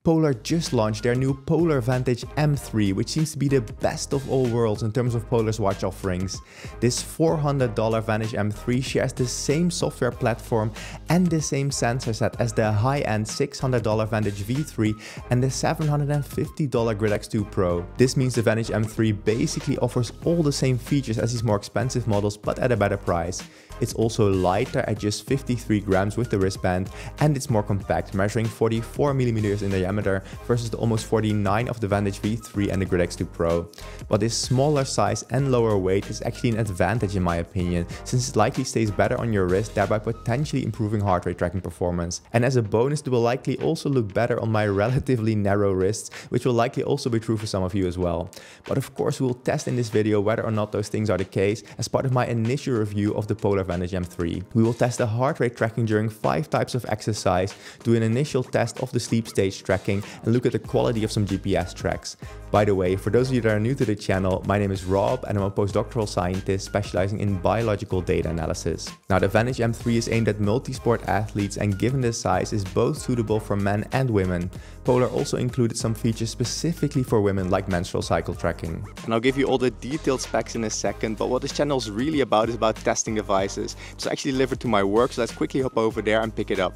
Polar just launched their new Polar Vantage M3, which seems to be the best of all worlds in terms of Polar's watch offerings. This $400 Vantage M3 shares the same software platform and the same sensor set as the high-end $600 Vantage V3 and the $750 Grid X2 Pro. This means the Vantage M3 basically offers all the same features as these more expensive models, but at a better price. It's also lighter at just 53 grams with the wristband, and it's more compact, measuring 44mm in diameter versus the almost 49 of the Vantage V3 and the Grid X2 Pro. But this smaller size and lower weight is actually an advantage in my opinion, since it likely stays better on your wrist, thereby potentially improving heart rate tracking performance. And as a bonus, it will likely also look better on my relatively narrow wrists, which will likely also be true for some of you as well. But of course we will test in this video whether or not those things are the case as part of my initial review of the Polar Vantage M3. We will test the heart rate tracking during 5 types of exercise, do an initial test of the sleep stage tracking, and look at the quality of some GPS tracks. By the way, for those of you that are new to the channel, my name is Rob and I'm a postdoctoral scientist specializing in biological data analysis. Now, the Vantage M3 is aimed at multisport athletes, and given the size is both suitable for men and women. Polar also included some features specifically for women like menstrual cycle tracking. And I'll give you all the detailed specs in a second, but what this channel is really about is about testing devices. It's actually delivered to my work, so let's quickly hop over there and pick it up.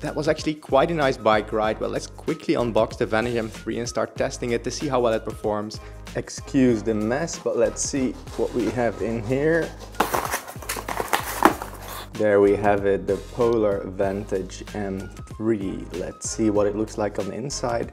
That was actually quite a nice bike ride, but let's quickly unbox the Vantage M3 and start testing it to see how well it performs. Excuse the mess, but let's see what we have in here. There we have it, the Polar Vantage M3. Let's see what it looks like on the inside.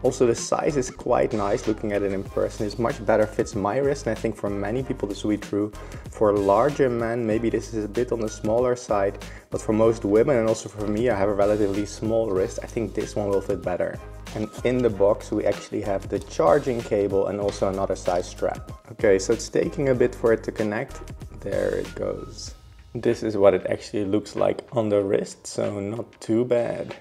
Also, the size is quite nice. Looking at it in person, it's much better fits my wrist, and I think for many people this will be true. For larger men, maybe this is a bit on the smaller side, but for most women and also for me, I have a relatively small wrist, I think this one will fit better. And in the box we actually have the charging cable and also another size strap. Okay, so it's taking a bit for it to connect. There it goes. This is what it actually looks like on the wrist, so not too bad.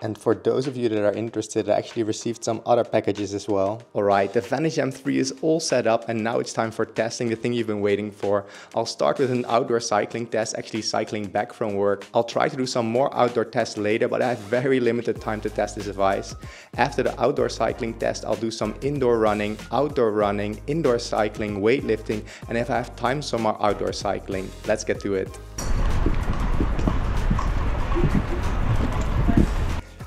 And for those of you that are interested, I actually received some other packages as well. Alright, the Vantage M3 is all set up, and now it's time for testing, the thing you've been waiting for. I'll start with an outdoor cycling test, actually cycling back from work. I'll try to do some more outdoor tests later, but I have very limited time to test this device. After the outdoor cycling test, I'll do some indoor running, indoor cycling, weightlifting, and if I have time, some more outdoor cycling. Let's get to it.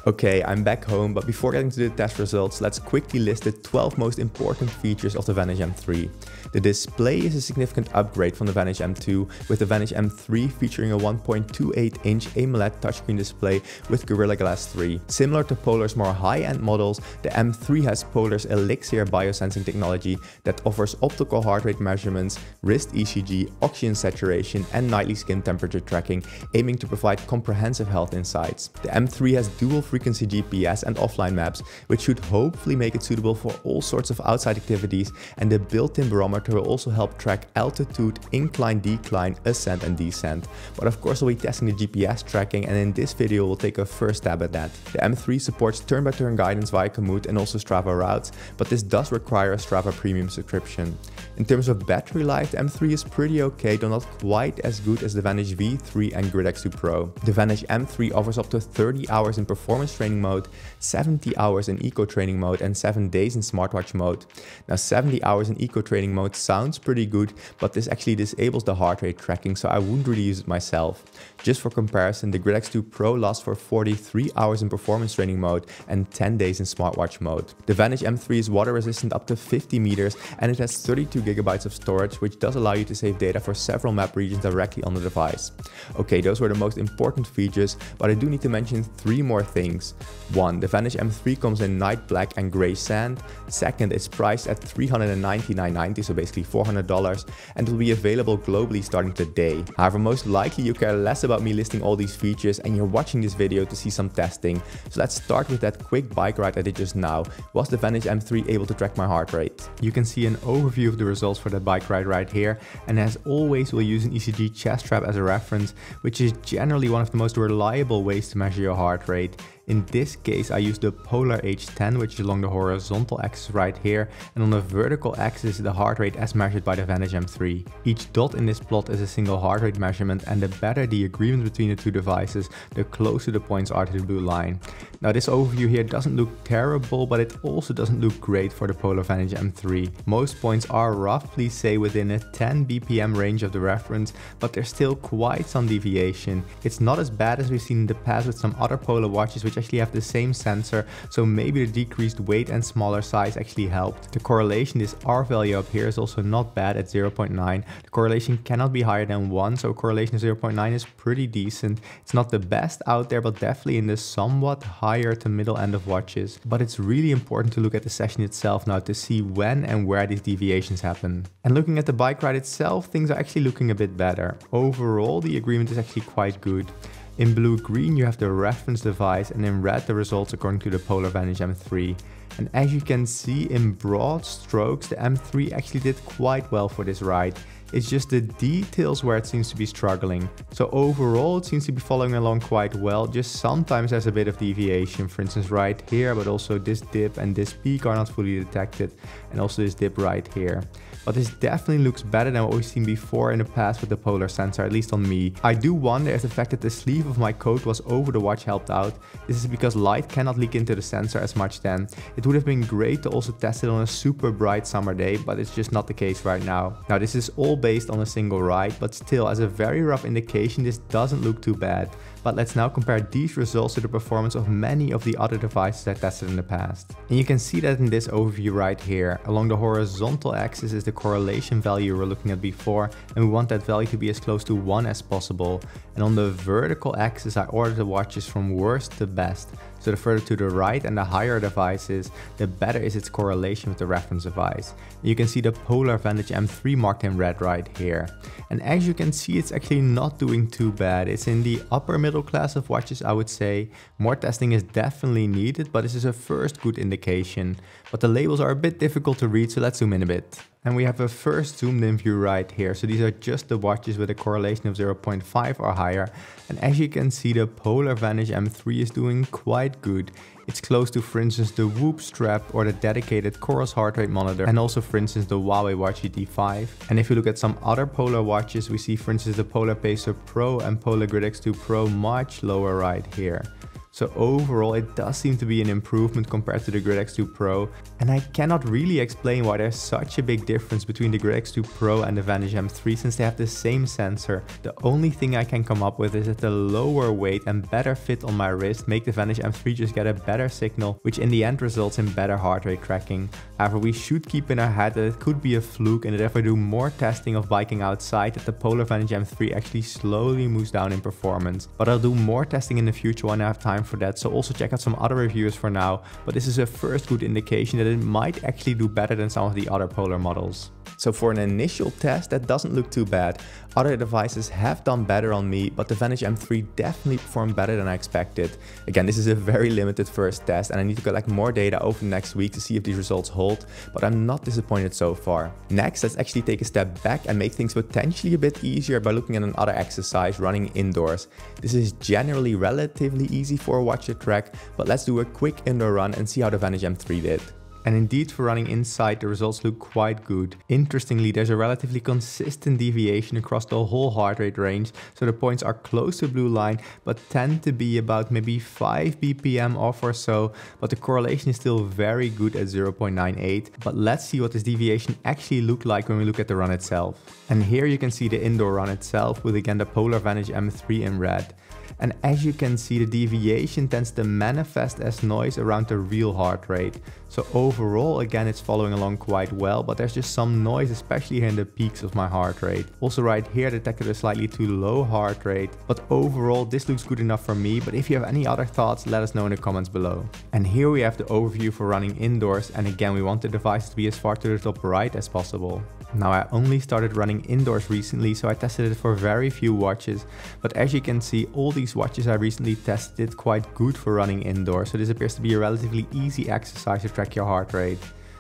Okay, I'm back home, but before getting to the test results, let's quickly list the 12 most important features of the Vantage M3. The display is a significant upgrade from the Vantage M2, with the Vantage M3 featuring a 1.28-inch AMOLED touchscreen display with Gorilla Glass 3. Similar to Polar's more high-end models, the M3 has Polar's Elixir biosensing technology that offers optical heart rate measurements, wrist ECG, oxygen saturation, and nightly skin temperature tracking, aiming to provide comprehensive health insights. The M3 has dual frequency GPS and offline maps, which should hopefully make it suitable for all sorts of outside activities, and the built-in barometer will also help track altitude, incline, decline, ascent and descent. But of course we'll be testing the GPS tracking, and in this video we'll take a first stab at that. The M3 supports turn-by-turn guidance via Komoot and also Strava routes, but this does require a Strava premium subscription. In terms of battery life, the M3 is pretty okay, though not quite as good as the Vantage V3 and Grid X2 Pro. The Vantage M3 offers up to 30 hours in performance training mode, 70 hours in eco training mode, and 7 days in smartwatch mode. Now 70 hours in eco training mode sounds pretty good, but this actually disables the heart rate tracking, so I wouldn't really use it myself. Just for comparison, the Grid X2 Pro lasts for 43 hours in performance training mode and 10 days in smartwatch mode. The Vantage M3 is water resistant up to 50 meters, and it has 32 gigabytes of storage, which does allow you to save data for several map regions directly on the device. Okay, those were the most important features, but I do need to mention 3 more things. 1. The Vantage M3 comes in night black and grey sand. 2nd, it's priced at $399.90, so basically $400, and will be available globally starting today. However, most likely you care less about me listing all these features and you're watching this video to see some testing. So let's start with that quick bike ride I did just now. Was the Vantage M3 able to track my heart rate? You can see an overview of the results for that bike ride right here, and as always we'll use an ECG chest strap as a reference, which is generally one of the most reliable ways to measure your heart rate. In this case, I used the Polar H10, which is along the horizontal axis right here, and on the vertical axis the heart rate as measured by the Vantage M3. Each dot in this plot is a single heart rate measurement, and the better the agreement between the two devices, the closer the points are to the blue line. Now this overview here doesn't look terrible, but it also doesn't look great for the Polar Vantage M3. Most points are roughly say within a 10 BPM range of the reference, but there's still quite some deviation. It's not as bad as we've seen in the past with some other Polar watches which actually have the same sensor, so maybe the decreased weight and smaller size actually helped. The correlation, this R value up here, is also not bad at 0.9. The correlation cannot be higher than 1, so correlation of 0.9 is pretty decent. It's not the best out there, but definitely in the somewhat higher to middle end of watches. But it's really important to look at the session itself now to see when and where these deviations happen. And looking at the bike ride itself, things are actually looking a bit better. Overall, the agreement is actually quite good. In blue-green you have the reference device, and in red the results according to the Polar Vantage M3. And as you can see, in broad strokes the M3 actually did quite well for this ride. It's just the details where it seems to be struggling. So overall it seems to be following along quite well, just sometimes there's a bit of deviation, for instance right here, but also this dip and this peak are not fully detected, and also this dip right here. But this definitely looks better than what we've seen before in the past with the Polar sensor, at least on me. I do wonder if the fact that the sleeve of my coat was over the watch helped out. This is because light cannot leak into the sensor as much then. It would have been great to also test it on a super bright summer day, but it's just not the case right now. Now this is all based on a single ride, but still, as a very rough indication, this doesn't look too bad. But let's now compare these results to the performance of many of the other devices I tested in the past. And you can see that in this overview right here. Along the horizontal axis is the correlation value we were looking at before, and we want that value to be as close to 1 as possible. And on the vertical axis I ordered the watches from worst to best. So the further to the right and the higher the device is, the better is its correlation with the reference device. You can see the Polar Vantage M3 marked in red right here. And as you can see, it's actually not doing too bad. It's in the upper middle class of watches, I would say. More testing is definitely needed, but this is a first good indication. But the labels are a bit difficult to read, so let's zoom in a bit. And we have a first zoomed in view right here. So these are just the watches with a correlation of 0.5 or higher. And as you can see, the Polar Vantage M3 is doing quite good. It's close to, for instance, the Whoop strap or the dedicated Coros heart rate monitor, and also, for instance, the Huawei Watch GT5. And if you look at some other Polar watches, we see, for instance, the Polar Pacer Pro and Polar Grid X2 Pro much lower right here. So overall it does seem to be an improvement compared to the Grid X2 Pro, and I cannot really explain why there's such a big difference between the Grid X2 Pro and the Vantage M3 since they have the same sensor. The only thing I can come up with is that the lower weight and better fit on my wrist make the Vantage M3 just get a better signal, which in the end results in better heart rate tracking. However, we should keep in our head that it could be a fluke, and that if I do more testing of biking outside, that the Polar Vantage M3 actually slowly moves down in performance. But I'll do more testing in the future when I have time for that, so also check out some other reviews for now, but this is a first good indication that it might actually do better than some of the other Polar models. So for an initial test, that doesn't look too bad. Other devices have done better on me, but the Vantage M3 definitely performed better than I expected. Again, this is a very limited first test, and I need to collect more data over the next week to see if these results hold, but I'm not disappointed so far. Next, let's actually take a step back and make things potentially a bit easier by looking at another exercise, running indoors. This is generally relatively easy for a watch to track, but let's do a quick indoor run and see how the Vantage M3 did. And indeed, for running inside, the results look quite good. Interestingly, there's a relatively consistent deviation across the whole heart rate range, so the points are close to blue line, but tend to be about maybe 5 BPM off or so, but the correlation is still very good at 0.98. But let's see what this deviation actually looked like when we look at the run itself. And here you can see the indoor run itself with again the Polar Vantage M3 in red. And as you can see, the deviation tends to manifest as noise around the real heart rate. So overall, again, it's following along quite well, but there's just some noise, especially here in the peaks of my heart rate. Also right here, detected a slightly too low heart rate, but overall, this looks good enough for me. But if you have any other thoughts, let us know in the comments below. And here we have the overview for running indoors. And again, we want the device to be as far to the top right as possible. Now, I only started running indoors recently, so I tested it for very few watches, but as you can see, all these watches I recently tested did quite good for running indoors, so this appears to be a relatively easy exercise to track your heart rate.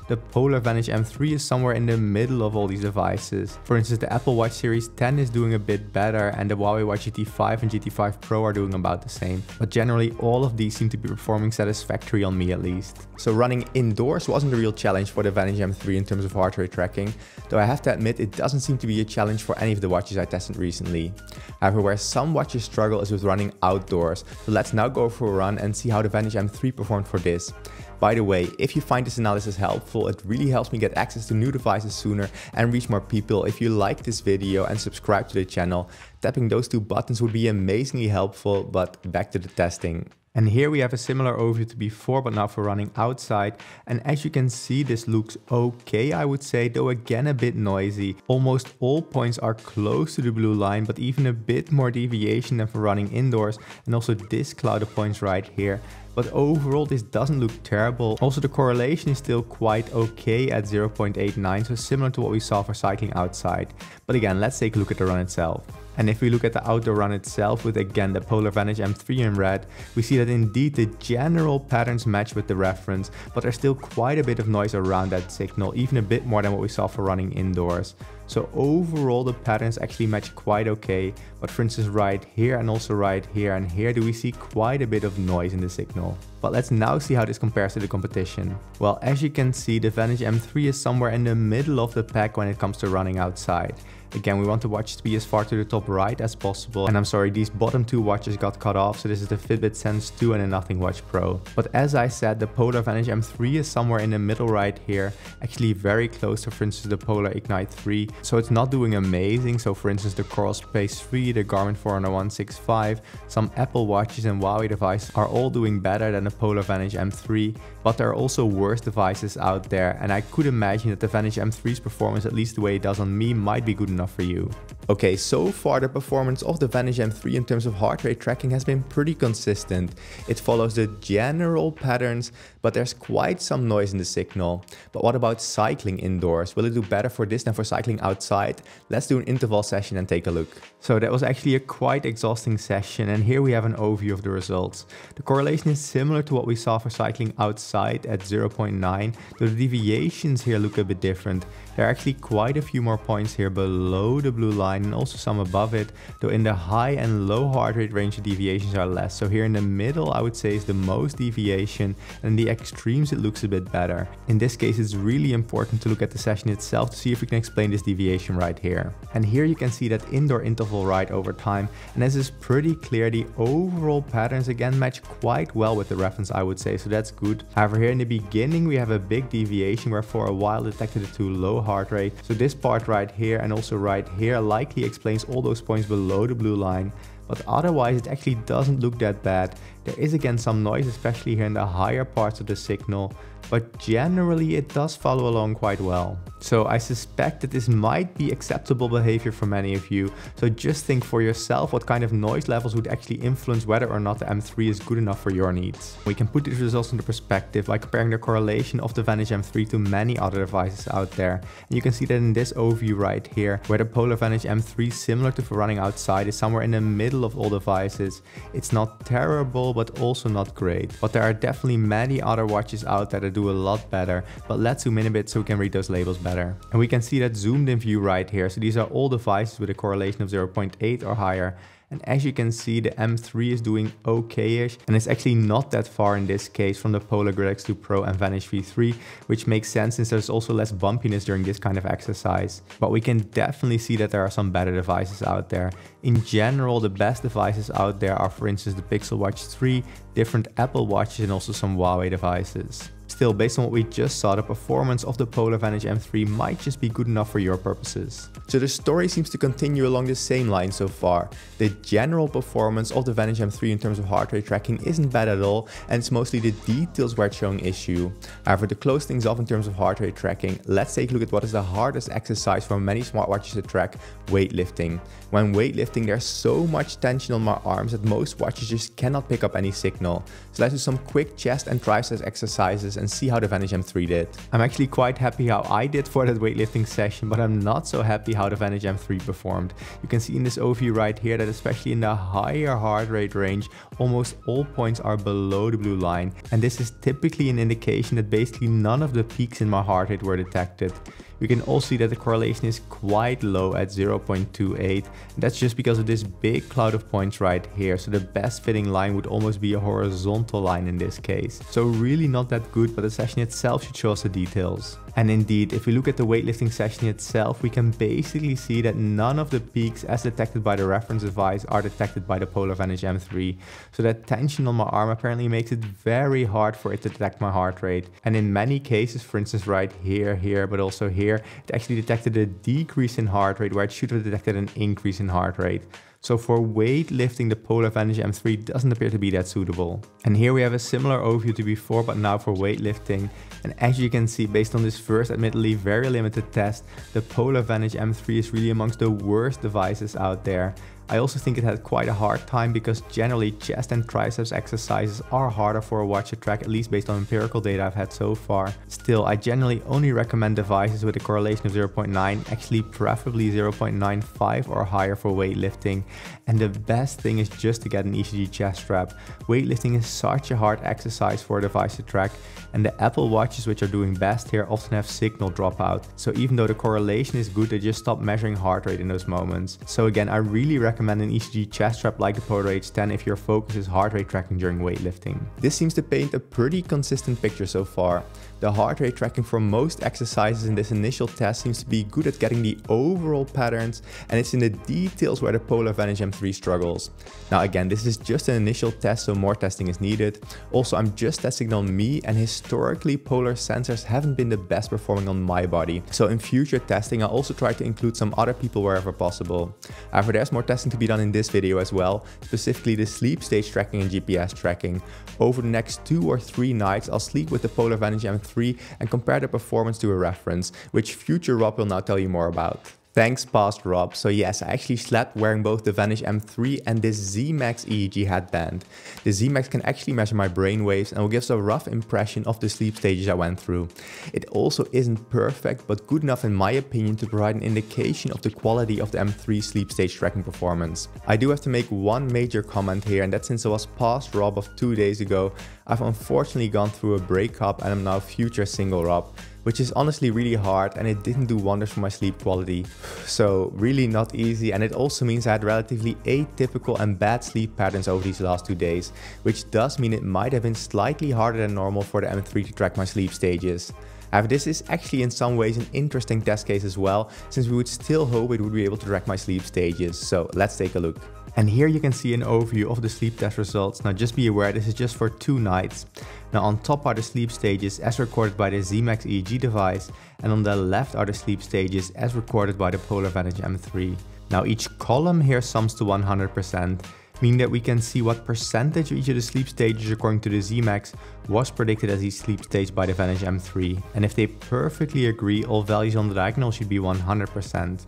the Polar Vantage M3 is somewhere in the middle of all these devices. For instance, the Apple Watch Series 10 is doing a bit better and the Huawei Watch GT5 and GT5 Pro are doing about the same. But generally all of these seem to be performing satisfactory on me at least. So running indoors wasn't a real challenge for the Vantage M3 in terms of heart rate tracking, though I have to admit it doesn't seem to be a challenge for any of the watches I tested recently. However, where some watches struggle is with running outdoors, so let's now go for a run and see how the Vantage M3 performed for this. By the way, if you find this analysis helpful, it really helps me get access to new devices sooner and reach more people. If you like this video and subscribe to the channel, tapping those two buttons would be amazingly helpful, but back to the testing. And here we have a similar overview to before, but now for running outside. And as you can see, this looks okay, I would say, though again a bit noisy. Almost all points are close to the blue line, but even a bit more deviation than for running indoors. And also this cloud of points right here. But overall this doesn't look terrible. Also the correlation is still quite okay at 0.89, so similar to what we saw for cycling outside. But again, let's take a look at the run itself. And if we look at the outdoor run itself with again the Polar Vantage M3 in red, we see that indeed the general patterns match with the reference, but there's still quite a bit of noise around that signal, even a bit more than what we saw for running indoors. So overall the patterns actually match quite okay, but for instance right here and also right here and here do we see quite a bit of noise in the signal. But let's now see how this compares to the competition. Well, as you can see, the Vantage M3 is somewhere in the middle of the pack when it comes to running outside. Again, we want the watch to be as far to the top right as possible. And I'm sorry, these bottom two watches got cut off. So this is the Fitbit Sense 2 and the Nothing Watch Pro. But as I said, the Polar Vantage M3 is somewhere in the middle right here. Actually very close to, for instance, the Polar Ignite 3. So it's not doing amazing. So for instance, the Coral Space 3, the Garmin Forerunner 165, some Apple Watches and Huawei devices are all doing better than the Polar Vantage M3. But there are also worse devices out there. And I could imagine that the Vantage M3's performance, at least the way it does on me, might be good enough for you. Okay, so far the performance of the Vantage M3 in terms of heart rate tracking has been pretty consistent. It follows the general patterns, but there's quite some noise in the signal. But what about cycling indoors? Will it do better for this than for cycling outside? Let's do an interval session and take a look. So that was actually a quite exhausting session, and here we have an overview of the results. The correlation is similar to what we saw for cycling outside at 0.9, though the deviations here look a bit different. There are actually quite a few more points here below the blue line and also some above it, though in the high and low heart rate range the deviations are less. So here in the middle I would say is the most deviation, and in the extremes it looks a bit better. In this case it's really important to look at the session itself to see if we can explain this deviation right here. And here you can see that indoor interval right over time, and this is pretty clear. The overall patterns again match quite well with the reference, I would say, so that's good. However, here in the beginning we have a big deviation where for a while detected a too low heart rate. So this part right here and also right here likely explains all those points below the blue line. But otherwise it actually doesn't look that bad. There is again some noise, especially here in the higher parts of the signal, but generally it does follow along quite well. So I suspect that this might be acceptable behavior for many of you. So just think for yourself what kind of noise levels would actually influence whether or not the M3 is good enough for your needs. We can put these results into perspective by comparing the correlation of the Vantage M3 to many other devices out there. And you can see that in this overview right here, where the Polar Vantage M3, similar to for running outside, is somewhere in the middle of all devices. It's not terrible, but also not great. But there are definitely many other watches out there that do a lot better. But let's zoom in a bit so we can read those labels better. And we can see that zoomed in view right here. So these are all devices with a correlation of 0.8 or higher. And as you can see, the M3 is doing okay-ish, and it's actually not that far in this case from the Polar Grid X2 Pro and Vantage V3, which makes sense since there's also less bumpiness during this kind of exercise. But we can definitely see that there are some better devices out there. In general, the best devices out there are, for instance, the Pixel Watch 3, different Apple Watches, and also some Huawei devices. Still, based on what we just saw, the performance of the Polar Vantage M3 might just be good enough for your purposes. So the story seems to continue along the same line so far. The general performance of the Vantage M3 in terms of heart rate tracking isn't bad at all, and it's mostly the details where it's showing issue. However, to close things off in terms of heart rate tracking, let's take a look at what is the hardest exercise for many smartwatches to track: weightlifting. When weightlifting, there's so much tension on my arms that most watches just cannot pick up any signal. So let's do some quick chest and triceps exercises and see how the Vantage M3 did. I'm actually quite happy how I did for that weightlifting session, but I'm not so happy how the Vantage M3 performed. You can see in this overview right here that especially in the higher heart rate range, almost all points are below the blue line, and this is typically an indication that basically none of the peaks in my heart rate were detected. You can also see that the correlation is quite low at 0.28. That's just because of this big cloud of points right here. So the best fitting line would almost be a horizontal line in this case. So really not that good, but the session itself should show us the details. And indeed, if we look at the weightlifting session itself, we can basically see that none of the peaks as detected by the reference device are detected by the Polar Vantage M3. So that tension on my arm apparently makes it very hard for it to detect my heart rate. And in many cases, for instance right here, but also here, it actually detected a decrease in heart rate where it should have detected an increase in heart rate. So for weightlifting, the Polar Vantage M3 doesn't appear to be that suitable. And here we have a similar overview to before, but now for weightlifting. And as you can see, based on this first admittedly very limited test, the Polar Vantage M3 is really amongst the worst devices out there. I also think it had quite a hard time because generally chest and triceps exercises are harder for a watch to track, at least based on empirical data I've had so far. Still, I generally only recommend devices with a correlation of 0.9, actually preferably 0.95 or higher for weightlifting. And the best thing is just to get an ECG chest strap. Weightlifting is such a hard exercise for a device to track, and the Apple Watches, which are doing best here, often have signal dropout. So even though the correlation is good, they just stop measuring heart rate in those moments. So again, I really recommend an ECG chest strap like the Polar H10 if your focus is heart rate tracking during weightlifting. This seems to paint a pretty consistent picture so far. The heart rate tracking for most exercises in this initial test seems to be good at getting the overall patterns, and it's in the details where the Polar Vantage M3 struggles. Now again, this is just an initial test, so more testing is needed. Also, I'm just testing on me, and historically Polar sensors haven't been the best performing on my body. So in future testing, I'll also try to include some other people wherever possible. However, there's more testing to be done in this video as well, specifically the sleep stage tracking and GPS tracking. Over the next 2 or 3 nights, I'll sleep with the Polar Vantage M3 and compare the performance to a reference, which future Rob will now tell you more about. Thanks, past Rob. So yes, I actually slept wearing both the Vantage M3 and this Z-Max EEG headband. The Z-Max can actually measure my brain waves and will give us a rough impression of the sleep stages I went through. It also isn't perfect, but good enough in my opinion to provide an indication of the quality of the M3 sleep stage tracking performance. I do have to make one major comment here, and that since I was past Rob of 2 days ago, I've unfortunately gone through a breakup and I'm now future single Rob, which is honestly really hard, and it didn't do wonders for my sleep quality. So really not easy, and it also means I had relatively atypical and bad sleep patterns over these last 2 days, which does mean it might have been slightly harder than normal for the M3 to track my sleep stages. However, this is actually in some ways an interesting test case as well, since we would still hope it would be able to track my sleep stages. So let's take a look. And here you can see an overview of the sleep test results. Now just be aware, this is just for 2 nights. Now on top are the sleep stages as recorded by the Z-Max EEG device, and on the left are the sleep stages as recorded by the Polar Vantage M3. Now each column here sums to 100%, meaning that we can see what percentage of each of the sleep stages according to the Z-Max was predicted as each sleep stage by the Vantage M3. And if they perfectly agree, all values on the diagonal should be 100%.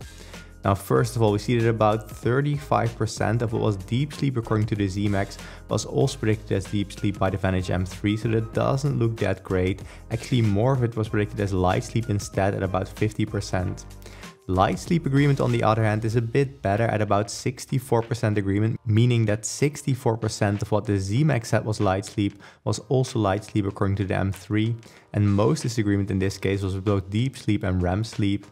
Now first of all, we see that about 35% of what was deep sleep according to the Z-Max was also predicted as deep sleep by the Vantage M3, so that doesn't look that great. Actually, more of it was predicted as light sleep instead at about 50%. Light sleep agreement on the other hand is a bit better at about 64% agreement, meaning that 64% of what the Z-Max said was light sleep was also light sleep according to the M3, and most disagreement in this case was with both deep sleep and REM sleep.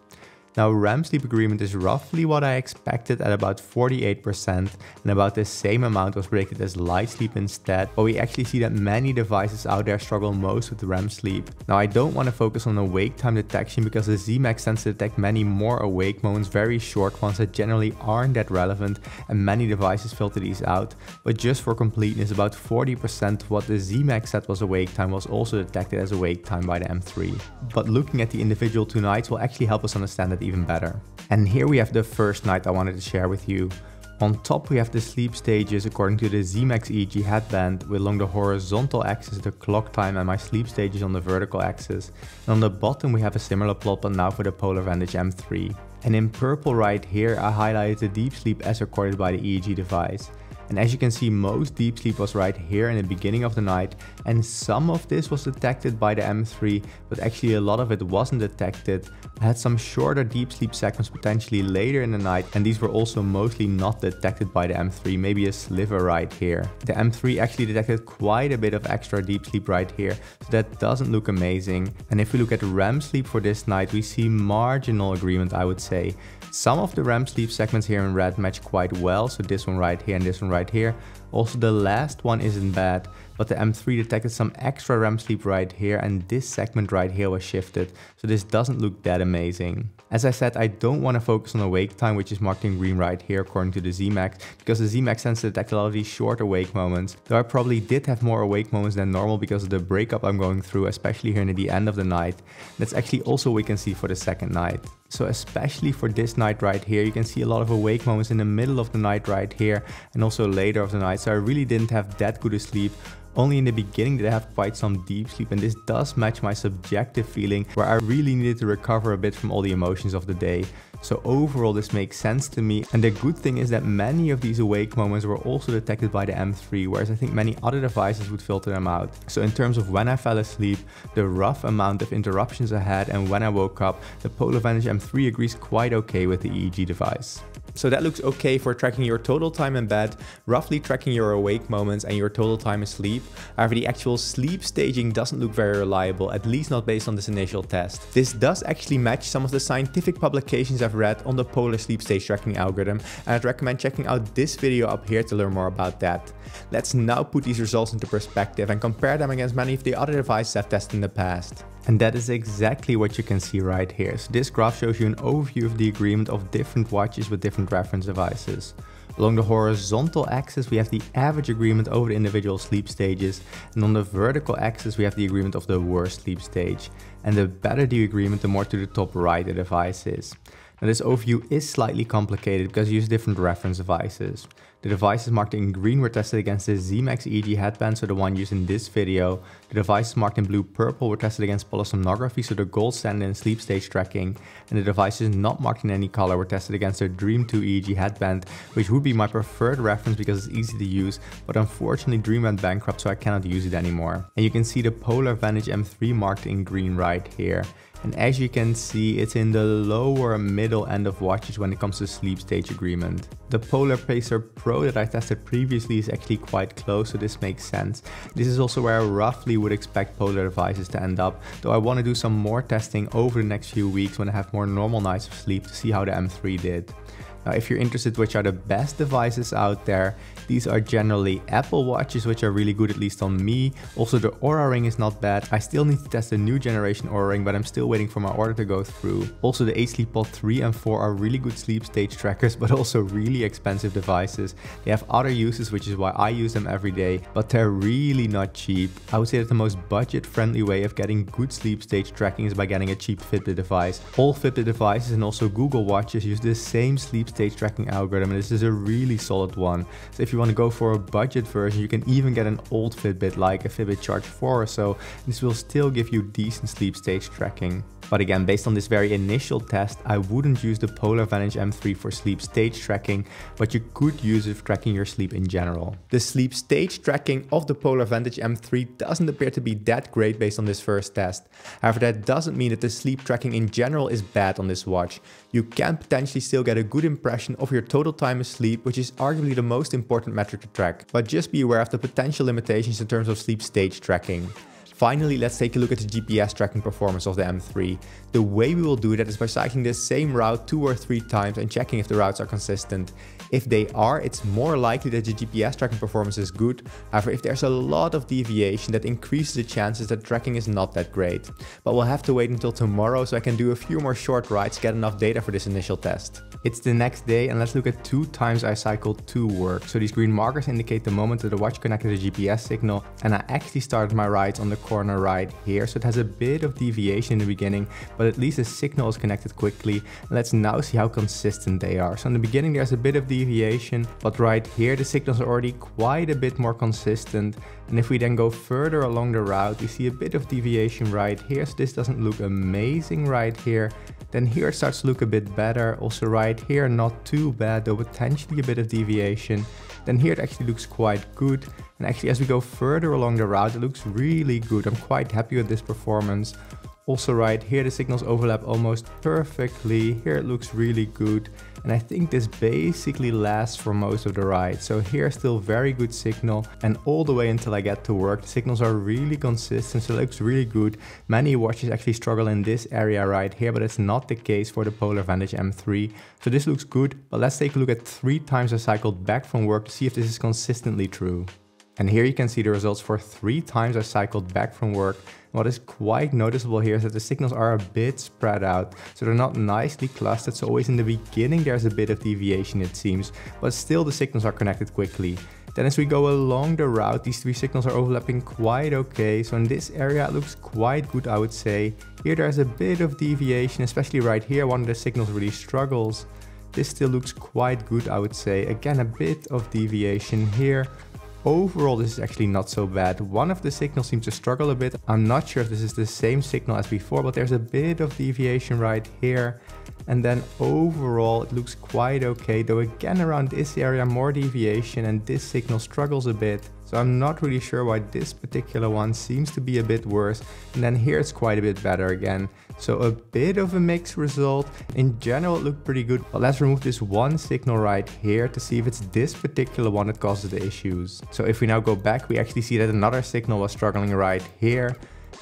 Now REM sleep agreement is roughly what I expected at about 48%, and about the same amount was predicted as light sleep instead, but we actually see that many devices out there struggle most with REM sleep. Now I don't want to focus on awake time detection because the Z-Max tends to detect many more awake moments, very short ones that generally aren't that relevant, and many devices filter these out, but just for completeness, about 40% of what the Z-Max said was awake time was also detected as awake time by the M3. But looking at the individual 2 nights will actually help us understand that even better. And here we have the first night I wanted to share with you. On top we have the sleep stages according to the Z-Max EEG headband, with along the horizontal axis the clock time and my sleep stages on the vertical axis. And on the bottom we have a similar plot, but now for the Polar Vantage M3. And in purple right here I highlighted the deep sleep as recorded by the EEG device. And as you can see, most deep sleep was right here in the beginning of the night, and some of this was detected by the M3, but actually a lot of it wasn't detected. I had some shorter deep sleep segments potentially later in the night, and these were also mostly not detected by the M3, maybe a sliver right here. The M3 actually detected quite a bit of extra deep sleep right here, so that doesn't look amazing. And if we look at REM sleep for this night, we see marginal agreement, I would say. Some of the REM sleep segments here in red match quite well, so this one right here and this one right here. Also the last one isn't bad, but the M3 detected some extra REM sleep right here, and this segment right here was shifted, so this doesn't look that amazing. As I said, I don't want to focus on awake time, which is marked in green right here according to the ZMax, because the ZMax tends to detect a lot of these short awake moments, though I probably did have more awake moments than normal because of the breakup I'm going through, especially here near the end of the night. That's actually also what we can see for the second night. So especially for this night right here, you can see a lot of awake moments in the middle of the night right here, and also later of the night, so I really didn't have that good a sleep. Only in the beginning did I have quite some deep sleep, and this does match my subjective feeling where I really needed to recover a bit from all the emotions of the day. So overall this makes sense to me, and the good thing is that many of these awake moments were also detected by the M3, whereas I think many other devices would filter them out. So in terms of when I fell asleep, the rough amount of interruptions I had, and when I woke up, the Polar Vantage M3 agrees quite okay with the EEG device. So that looks okay for tracking your total time in bed, roughly tracking your awake moments and your total time asleep. However, the actual sleep staging doesn't look very reliable, at least not based on this initial test. This does actually match some of the scientific publications I've read on the Polar sleep stage tracking algorithm, and I'd recommend checking out this video up here to learn more about that. Let's now put these results into perspective and compare them against many of the other devices I've tested in the past. And that is exactly what you can see right here. So this graph shows you an overview of the agreement of different watches with different reference devices. Along the horizontal axis we have the average agreement over the individual sleep stages, and on the vertical axis we have the agreement of the worst sleep stage. And the better the agreement, the more to the top right the device is. Now this overview is slightly complicated because you use different reference devices. The devices marked in green were tested against the ZMax EEG headband, so the one used in this video. The devices marked in blue-purple were tested against polysomnography, so the gold standard in sleep stage tracking. And the devices not marked in any color were tested against the Dream 2 EEG headband, which would be my preferred reference because it's easy to use, but unfortunately Dream went bankrupt, so I cannot use it anymore. And you can see the Polar Vantage M3 marked in green right here. And as you can see, it's in the lower middle end of watches when it comes to sleep stage agreement. The Polar Pacer Pro that I tested previously is actually quite close, so this makes sense. This is also where I roughly would expect Polar devices to end up, though I want to do some more testing over the next few weeks when I have more normal nights of sleep to see how the M3 did. Now, if you're interested which are the best devices out there, these are generally Apple Watches, which are really good, at least on me. Also, the Oura Ring is not bad. I still need to test the new generation Oura Ring, but I'm still waiting for my order to go through. Also, the H-Sleep Pod 3 and 4 are really good sleep stage trackers, but also really expensive devices. They have other uses, which is why I use them every day, but they're really not cheap. I would say that the most budget-friendly way of getting good sleep stage tracking is by getting a cheap Fitbit device. All Fitbit devices and also Google Watches use the same sleep stage tracking algorithm, and this is a really solid one. So if you want to go for a budget version, you can even get an old Fitbit like a Fitbit Charge 4 or so. This will still give you decent sleep stage tracking. But again, based on this very initial test, I wouldn't use the Polar Vantage M3 for sleep stage tracking, but you could use it for tracking your sleep in general. The sleep stage tracking of the Polar Vantage M3 doesn't appear to be that great based on this first test. However, that doesn't mean that the sleep tracking in general is bad on this watch. You can potentially still get a good impression of your total time asleep, which is arguably the most important metric to track. But just be aware of the potential limitations in terms of sleep stage tracking. Finally, let's take a look at the GPS tracking performance of the M3. The way we will do that is by cycling the same route 2 or 3 times and checking if the routes are consistent. If they are, it's more likely that the GPS tracking performance is good. However, if there's a lot of deviation, that increases the chances that tracking is not that great. But we'll have to wait until tomorrow so I can do a few more short rides to get enough data for this initial test. It's the next day, and let's look at 2 times I cycled to work. So these green markers indicate the moment that the watch connected a GPS signal, and I actually started my rides on the corner right here, so it has a bit of deviation in the beginning, but at least the signal is connected quickly. And let's now see how consistent they are. So in the beginning there's a bit of deviation, but right here the signals are already quite a bit more consistent. And if we then go further along the route, we see a bit of deviation right here, so this doesn't look amazing right here. Then here it starts to look a bit better. Also right here, not too bad, though potentially a bit of deviation. Then here it actually looks quite good. And actually as we go further along the route, it looks really good. I'm quite happy with this performance. Also right here, the signals overlap almost perfectly. Here it looks really good. And I think this basically lasts for most of the ride. So here still very good signal, and all the way until I get to work, the signals are really consistent, so it looks really good. Many watches actually struggle in this area right here, but it's not the case for the Polar Vantage M3. So this looks good, but let's take a look at 3 times I cycled back from work to see if this is consistently true. And here you can see the results for 3 times I cycled back from work. What is quite noticeable here is that the signals are a bit spread out, so they're not nicely clustered, so always in the beginning there's a bit of deviation it seems, but still the signals are connected quickly. Then as we go along the route, these 3 signals are overlapping quite okay, so in this area it looks quite good I would say. Here there's a bit of deviation, especially right here, one of the signals really struggles. This still looks quite good I would say, again a bit of deviation here. Overall, this is actually not so bad. One of the signals seems to struggle a bit. I'm not sure if this is the same signal as before, but there's a bit of deviation right here. And then overall, it looks quite okay, though again around this area more deviation, and this signal struggles a bit. So I'm not really sure why this particular one seems to be a bit worse. And then here it's quite a bit better again. So a bit of a mixed result. In general it looked pretty good, but let's remove this one signal right here to see if it's this particular one that causes the issues. So if we now go back, we actually see that another signal was struggling right here.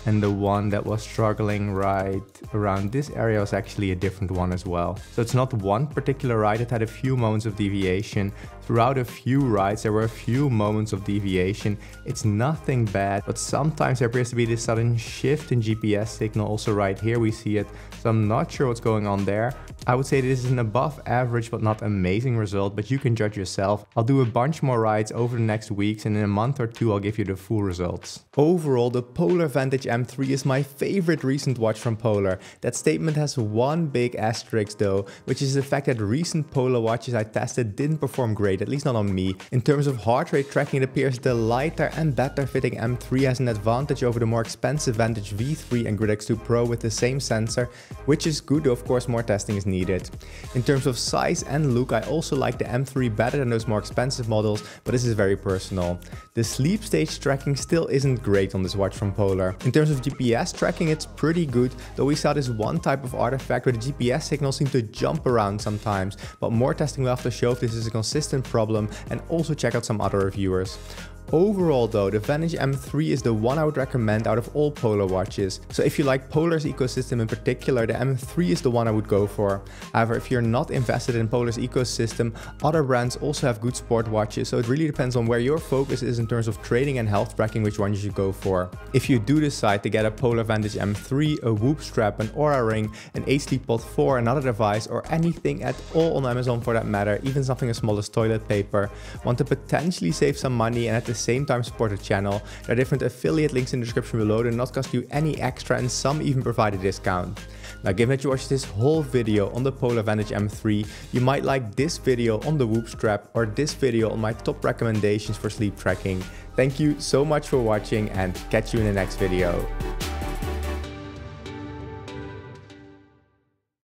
And the one that was struggling right around this area was actually a different one as well. So it's not one particular ride that had a few moments of deviation. Throughout a few rides there were a few moments of deviation. It's nothing bad, but sometimes there appears to be this sudden shift in GPS signal. Also right here we see it, so I'm not sure what's going on there. I would say this is an above average but not amazing result, but you can judge yourself. I'll do a bunch more rides over the next weeks, and in a month or 2 I'll give you the full results. Overall, the Polar Vantage M3 is my favorite recent watch from Polar. That statement has one big asterisk though, which is the fact that recent Polar watches I tested didn't perform great, at least not on me. In terms of heart rate tracking, it appears the lighter and better fitting M3 has an advantage over the more expensive Vantage V3 and Grid X2 Pro with the same sensor, which is good though of course more testing is needed. In terms of size and look, I also like the M3 better than those more expensive models, but this is very personal. The sleep stage tracking still isn't great on this watch from Polar. In terms of GPS tracking, it's pretty good, though we saw this one type of artifact where the GPS signals seem to jump around sometimes, but more testing will have to show if this is a consistent problem, and also check out some other reviewers. Overall though, the Vantage M3 is the one I would recommend out of all Polar watches. So if you like Polar's ecosystem in particular, the M3 is the one I would go for. However, if you're not invested in Polar's ecosystem, other brands also have good sport watches, so it really depends on where your focus is in terms of training and health tracking which one you should go for. If you do decide to get a Polar Vantage M3, a Whoop strap, an Oura ring, an H-Sleep Pod 4, another device, or anything at all on Amazon for that matter, even something as small as toilet paper, want to potentially save some money and at the same time support the channel, there are different affiliate links in the description below that not cost you any extra, and some even provide a discount. Now given that you watched this whole video on the Polar Vantage M3, you might like this video on the Whoop strap or this video on my top recommendations for sleep tracking. Thank you so much for watching, and catch you in the next video.